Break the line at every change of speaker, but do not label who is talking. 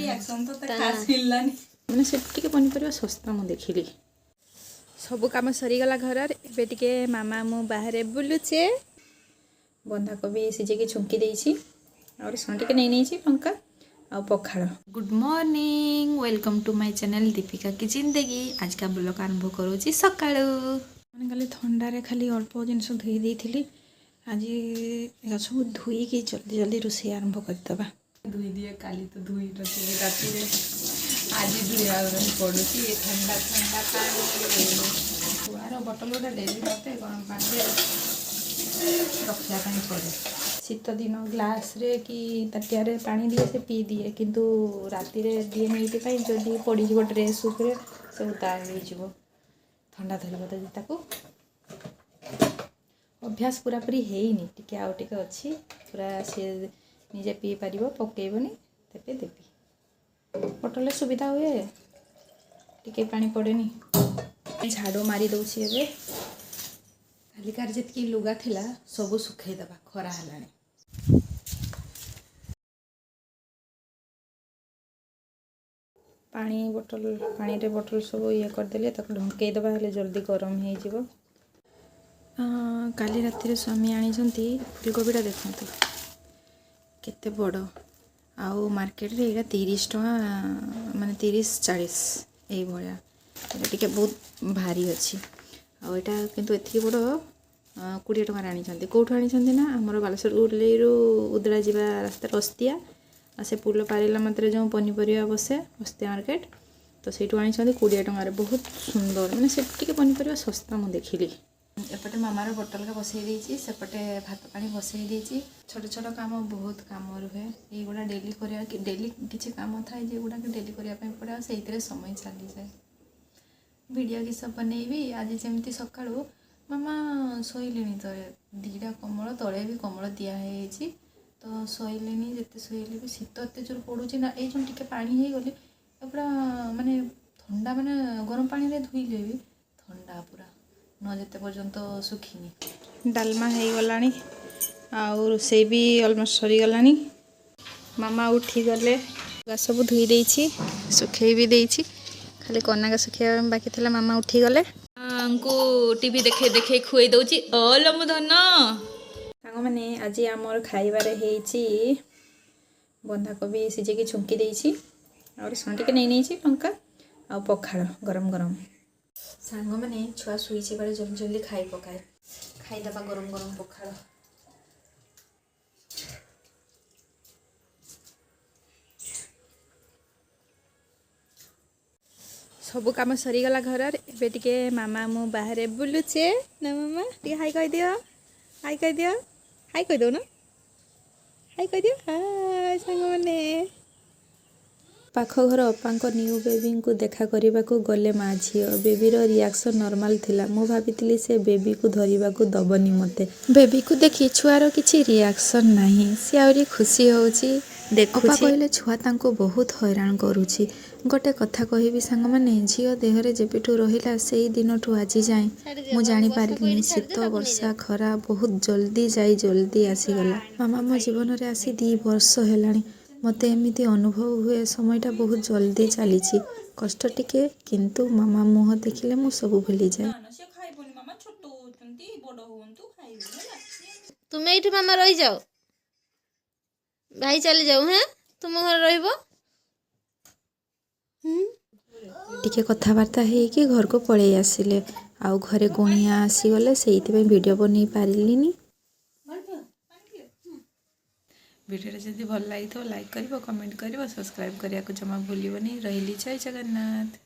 Reaction तो खास मिललानी माने से टिके पनीपरिया सस्ता मु देखिली सब काम सरीगला घर एबे मामा मु बाहर बुलुचे बंधाकोबी सिझे छुंकी देइछि और सन टिके नहीं नहीं लंका आ पखाड़। Good morning welcome to my channel Deepika की जिंदगी। आज का ब्लॉग आरंभ करूची सकाळु माने खाली ठंडारे खाली अल्प जिनस धोई देइथिली आज सब धोई की जल्दी जल्दी रोषे आरंभ करदबा धोई दिए काली तो धोई रखे राति रे आज धोया पड़ुची ठंडा ठंडा पानी छुआर बोतल गोटे डेली मते गरम पानी रखा पड़े शीत दिन ग्लास रे कि ताटिया रे पानी दिए से पी दिए किंतु राति रे दिए नहीं जदि पड़ी जीवो ड्रेस ऊपर से उतार हो ठंडा धरब तो ताको अभ्यास पूरा पूरी हेनी टिके आउ टिके अच्छी पूरा सी निजे पी पार पकेबनी तेपे देवी बोतल सुविधा हुए टिके पानी पड़ेनी झाड़ू मारी दउछि एबे कालिकार जितकी लुगा थिला सबु सुखै दबा खरा हलानी पानी बोतल पानी रे बोतल सब ये कर देले तक ढंकई दबा हेले जल्दी गरम हे जिवो। काली राति रे स्वामी आनी जंती फुलकोबीटा देखंतु केते बड़ आउ मार्केट रे एटा 30 टका माने 30-40 ए भया टिके बहुत भारी अच्छी आटा किंतु एति बड़ 20 टका आनी कौटू आनी ना आमर बालेश्वर उर्लेरु उदड़ा जावा रास्ता रस्तिया से पुल पारिला मात्र जो पनीपरिया बसे बस्तिया मार्केट तो सहीठू आनी 20 टकर बहुत सुंदर माने से टिके पनीपरिया सस्ता मु देखिली। एपटे मामार बोतल का बसई देइछि सेपटे भात पानी बसई देइछि छोट छोट काम बहुत काम रुहे एगुड़ा डेली करिया डेली किछि काम थाए जे गुड़ा डेली करिया पे पड़े सेइतरे समय चली जाए वीडियो कि सब बनैबी आज जमती सकाळु मामा शोइलेनी तले दीटा कमल तले भी कमल दिया है तो शोइलेनी जते शोइले भी शीत एते जोर पड़ुछि ना ए जो टिके पानी हे गले पूरा माने ठंडा माने गरम पानी रे धुइले भी ठंडा पूरा न जते पर्यंत सुखीनी डालमा हे गलानी आउ रोसे भी ऑलमोस्ट सरी गलानी मामा उठी गले सब धुई देइछि सुखै भी देइछि खाली कना सुखिया बाकी थला मामा उठी गले को टीवी देखे देखे खुई दउची ओलम धन सांग माने आज आमर खाइबारे हेची बंधाकोबी सिझे छुंकी देइछि और सन टिके नहीं नहीं लंका आ पखाड़ गरम गरम सांग माने छुआ सुईचे बारे जल्दी जल्दी खाई पकाए खाई दबा गरम गरम पखाड़। सब काम सरीगला घर एबे टिके मामा मु बाहर बुलुचे ना मामा टिके हाई कह दियो हाई कह दियो हाई कह दो ना हाई कह दियो हाय सांग माने पाख घर अपांक न्यू बेबी को देखा करने को गले माँ झील बेबीर रिएक्शन नॉर्मल थिला मु भाभी से बेबी को धरने को दबनी मते बेबी को देखी छुआर किसी रिएक्शन नहीं सी आहरी खुशी होउची देखुची कहले छुआ तांको बहुत हैरान करुची गोटे कथा कहबी सांग माने झील देहरे जेबेठू रहिला सेई दिनठू आज जाए मु जानी पारिलिनी शीत वर्षा खरा बहुत जल्दी जाई जल्दी आसीगला मामा मो जीवन रे आसी 2 वर्ष हेलानी मते एमिति अनुभव हुए समयटा बहुत जल्दी चली कष्ट टिके किंतु मामा मुह देखिले मु सब भूली जाए।
तुम ये मामा रही जाओ भाई चले जाओ हैं तुम घर रहिबो
टिके कथबार्ता है कि घर को पड़े आसिले आउ घरे कोणिया आसीगले से वीडियो बन पारिलिनी। वीडियो जदि भल लगी तो लाइक करिवो कमेंट करिवो सब्सक्राइब करिया को जमा भूलिबनी। रहिली जय जगन्नाथ।